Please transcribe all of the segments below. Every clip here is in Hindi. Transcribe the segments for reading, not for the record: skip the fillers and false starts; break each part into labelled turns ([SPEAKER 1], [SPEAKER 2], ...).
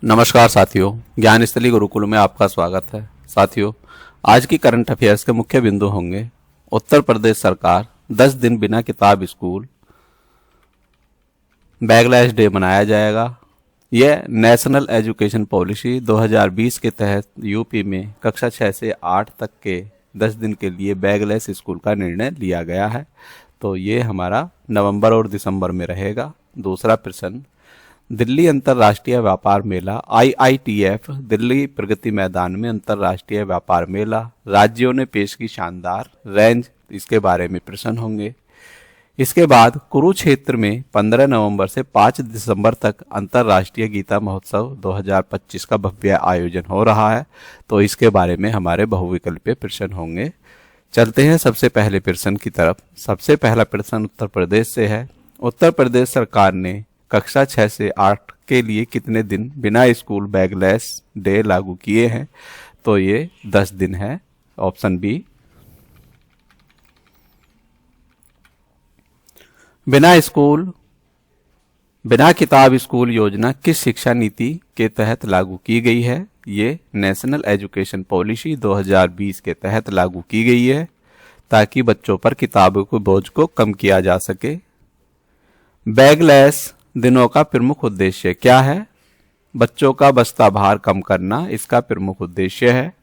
[SPEAKER 1] नमस्कार साथियों, ज्ञान स्थली गुरुकुल में आपका स्वागत है। साथियों, आज की करंट अफेयर्स के मुख्य बिंदु होंगे उत्तर प्रदेश सरकार 10 दिन बिना किताब स्कूल, बैगलेस डे मनाया जाएगा। यह नेशनल एजुकेशन पॉलिसी 2020 के तहत यूपी में कक्षा 6 से 8 तक के 10 दिन के लिए बैगलेस स्कूल का निर्णय लिया गया है। तो ये हमारा नवंबर और दिसंबर में रहेगा। दूसरा प्रश्न, दिल्ली अंतर्राष्ट्रीय व्यापार मेला IITF दिल्ली प्रगति मैदान में अंतर्राष्ट्रीय व्यापार मेला, राज्यों ने पेश की शानदार रेंज, इसके बारे में प्रश्न होंगे। इसके बाद कुरुक्षेत्र में 15 नवंबर से 5 दिसंबर तक अंतर्राष्ट्रीय गीता महोत्सव 2025 का भव्य आयोजन हो रहा है। तो इसके बारे में हमारे बहुविकल्पीय प्रश्न होंगे। चलते हैं सबसे पहले प्रश्न की तरफ। सबसे पहला प्रश्न उत्तर प्रदेश से है। उत्तर प्रदेश सरकार ने कक्षा 6 से 8 के लिए कितने दिन बिना स्कूल बैगलेस डे लागू किए हैं? तो ये 10 दिन है, ऑप्शन बी। बिना किताब स्कूल योजना किस शिक्षा नीति के तहत लागू की गई है? ये नेशनल एजुकेशन पॉलिसी 2020 के तहत लागू की गई है, ताकि बच्चों पर किताबों के बोझ को कम किया जा सके। बैगलेस दिनों का प्रमुख उद्देश्य क्या है? बच्चों का बस्ता भार कम करना इसका प्रमुख उद्देश्य है।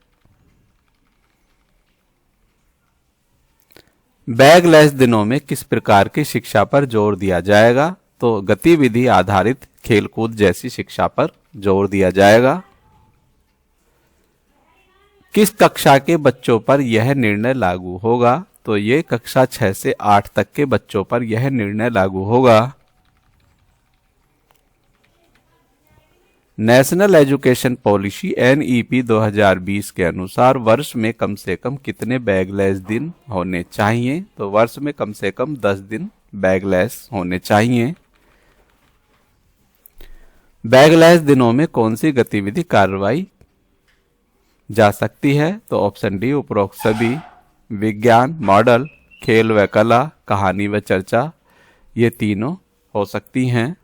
[SPEAKER 1] बैगलेस दिनों में किस प्रकार की शिक्षा पर जोर दिया जाएगा? तो गतिविधि आधारित खेलकूद जैसी शिक्षा पर जोर दिया जाएगा। किस कक्षा के बच्चों पर यह निर्णय लागू होगा? तो ये कक्षा 6 से 8 तक के बच्चों पर यह निर्णय लागू होगा। नेशनल एजुकेशन पॉलिसी NEP 2020 के अनुसार वर्ष में कम से कम कितने बैगलेस दिन होने चाहिए? तो वर्ष में कम से कम 10 दिन बैगलेस होने चाहिए। बैगलेस दिनों में कौन सी गतिविधि कार्रवाई जा सकती है? तो ऑप्शन डी उपरोक्त सभी। विज्ञान, मॉडल, खेल व कला, कहानी व चर्चा, ये तीनों हो सकती हैं।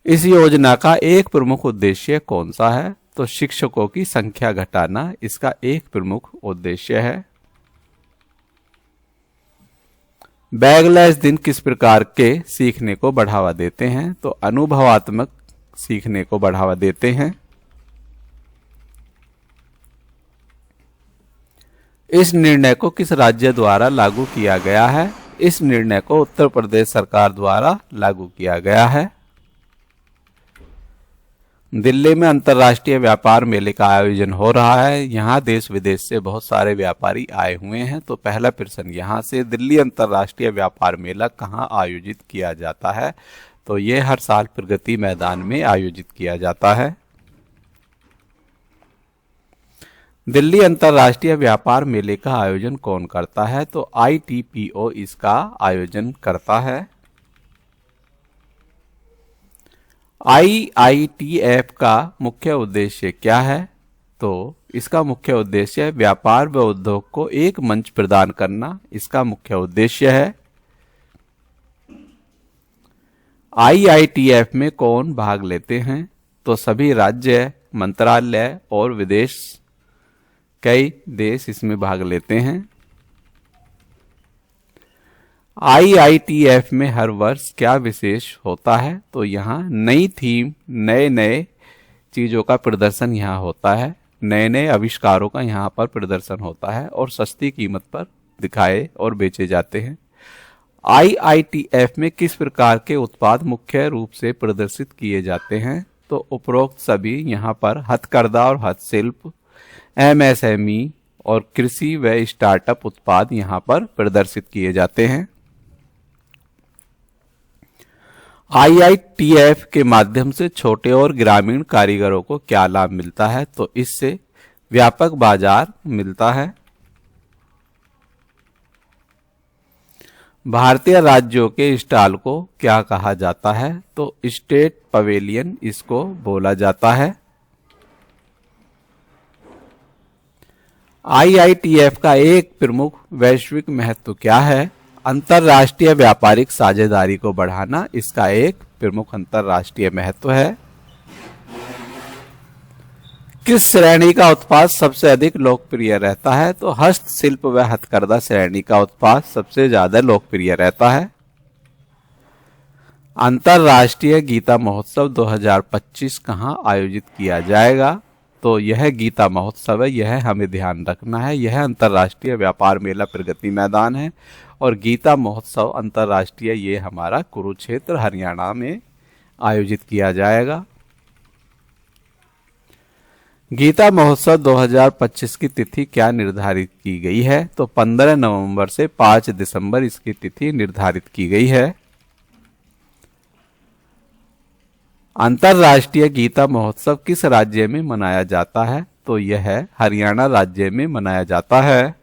[SPEAKER 1] इस योजना का एक प्रमुख उद्देश्य कौन सा है? तो शिक्षकों की संख्या घटाना इसका एक प्रमुख उद्देश्य है। बैगलेस दिन किस प्रकार के सीखने को बढ़ावा देते हैं? तो अनुभवात्मक सीखने को बढ़ावा देते हैं। इस निर्णय को किस राज्य द्वारा लागू किया गया है? इस निर्णय को उत्तर प्रदेश सरकार द्वारा लागू किया गया है। दिल्ली में अंतर्राष्ट्रीय व्यापार मेले का आयोजन हो रहा है। यहाँ देश विदेश से बहुत सारे व्यापारी आए हुए हैं। तो पहला प्रश्न यहाँ से, दिल्ली अंतर्राष्ट्रीय व्यापार मेला कहाँ आयोजित किया जाता है? तो ये हर साल प्रगति मैदान में आयोजित किया जाता है। दिल्ली अंतर्राष्ट्रीय व्यापार मेले का आयोजन कौन करता है? तो ITPO इसका आयोजन करता है। IITF का मुख्य उद्देश्य क्या है? तो इसका मुख्य उद्देश्य व्यापार व उद्योग को एक मंच प्रदान करना इसका मुख्य उद्देश्य है। IITF में कौन भाग लेते हैं? तो सभी राज्य, मंत्रालय और विदेश, कई देश इसमें भाग लेते हैं। IITF में हर वर्ष क्या विशेष होता है? तो यहाँ नई थीम, नए चीजों का प्रदर्शन यहाँ होता है, नए आविष्कारों का यहाँ पर प्रदर्शन होता है और सस्ती कीमत पर दिखाए और बेचे जाते हैं। IITF में किस प्रकार के उत्पाद मुख्य रूप से प्रदर्शित किए जाते हैं? तो उपरोक्त सभी। यहाँ पर हथकरघा और हस्तशिल्प, MSME और कृषि व स्टार्टअप उत्पाद यहाँ पर प्रदर्शित किए जाते हैं। IITF के माध्यम से छोटे और ग्रामीण कारीगरों को क्या लाभ मिलता है? तो इससे व्यापक बाजार मिलता है। भारतीय राज्यों के स्टॉल को क्या कहा जाता है? तो स्टेट पवेलियन इसको बोला जाता है। IITF का एक प्रमुख वैश्विक महत्व क्या है? अंतरराष्ट्रीय व्यापारिक साझेदारी को बढ़ाना इसका एक प्रमुख अंतर्राष्ट्रीय महत्व है? किस श्रेणी का उत्पाद सबसे अधिक लोकप्रिय रहता है? तो हस्तशिल्प व हथकरघा श्रेणी का उत्पाद सबसे ज्यादा लोकप्रिय रहता है। अंतर्राष्ट्रीय गीता महोत्सव 2025 कहाँ आयोजित किया जाएगा? तो यह गीता महोत्सव है, यह हमें ध्यान रखना है। यह अंतर्राष्ट्रीय व्यापार मेला प्रगति मैदान है और गीता महोत्सव अंतर्राष्ट्रीय ये हमारा कुरुक्षेत्र हरियाणा में आयोजित किया जाएगा। गीता महोत्सव 2025 की तिथि क्या निर्धारित की गई है? तो 15 नवंबर से 5 दिसंबर इसकी तिथि निर्धारित की गई है। अंतर्राष्ट्रीय गीता महोत्सव किस राज्य में मनाया जाता है? तो यह हरियाणा राज्य में मनाया जाता है।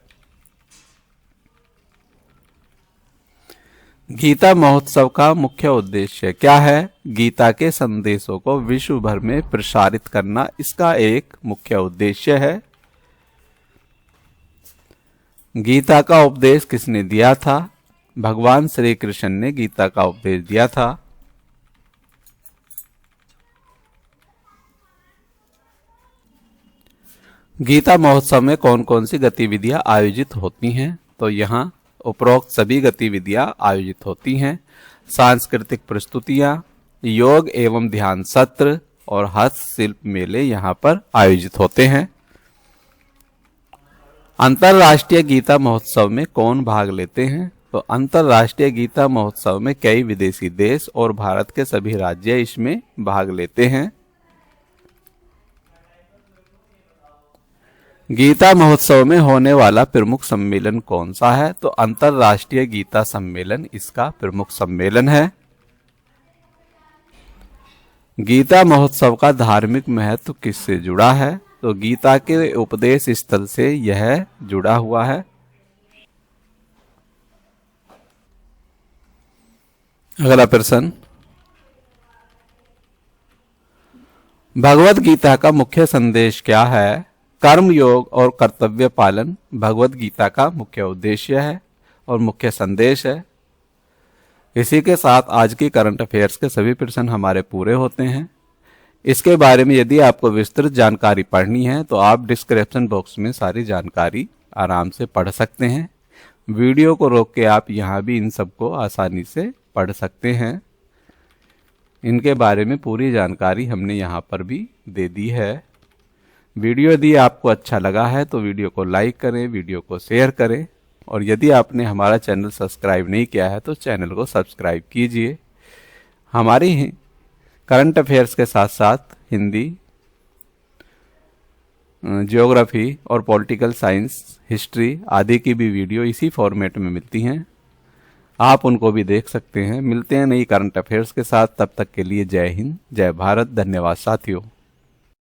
[SPEAKER 1] गीता महोत्सव का मुख्य उद्देश्य क्या है? गीता के संदेशों को विश्व भर में प्रसारित करना इसका एक मुख्य उद्देश्य है। गीता का उपदेश किसने दिया था? भगवान श्री कृष्ण ने गीता का उपदेश दिया था। गीता महोत्सव में कौन कौन सी गतिविधियां आयोजित होती हैं? तो यहाँ उपरोक्त सभी गतिविधियां आयोजित होती हैं। सांस्कृतिक प्रस्तुतियां, योग एवं ध्यान सत्र और हस्तशिल्प मेले यहाँ पर आयोजित होते हैं। अंतर्राष्ट्रीय गीता महोत्सव में कौन भाग लेते हैं? तो अंतर्राष्ट्रीय गीता महोत्सव में कई विदेशी देश और भारत के सभी राज्य इसमें भाग लेते हैं। गीता महोत्सव में होने वाला प्रमुख सम्मेलन कौन सा है? तो अंतर्राष्ट्रीय गीता सम्मेलन इसका प्रमुख सम्मेलन है। गीता महोत्सव का धार्मिक महत्व किससे जुड़ा है? तो गीता के उपदेश स्थल से यह जुड़ा हुआ है। अगला प्रश्न, भगवत गीता का मुख्य संदेश क्या है? कर्म योग और कर्तव्य पालन भगवत गीता का मुख्य उद्देश्य है और मुख्य संदेश है। इसी के साथ आज की करंट अफेयर्स के सभी प्रश्न हमारे पूरे होते हैं। इसके बारे में यदि आपको विस्तृत जानकारी पढ़नी है तो आप डिस्क्रिप्शन बॉक्स में सारी जानकारी आराम से पढ़ सकते हैं। वीडियो को रोक के आप यहाँ भी इन सबको आसानी से पढ़ सकते हैं। इनके बारे में पूरी जानकारी हमने यहाँ पर भी दे दी है। वीडियो यदि आपको अच्छा लगा है तो वीडियो को लाइक करें, वीडियो को शेयर करें और यदि आपने हमारा चैनल सब्सक्राइब नहीं किया है तो चैनल को सब्सक्राइब कीजिए। हमारी करंट अफेयर्स के साथ साथ हिंदी, ज्योग्राफी और पॉलिटिकल साइंस, हिस्ट्री आदि की भी वीडियो इसी फॉर्मेट में मिलती हैं। आप उनको भी देख सकते हैं। मिलते हैं नई करंट अफेयर्स के साथ, तब तक के लिए जय हिंद, जय भारत। धन्यवाद साथियों।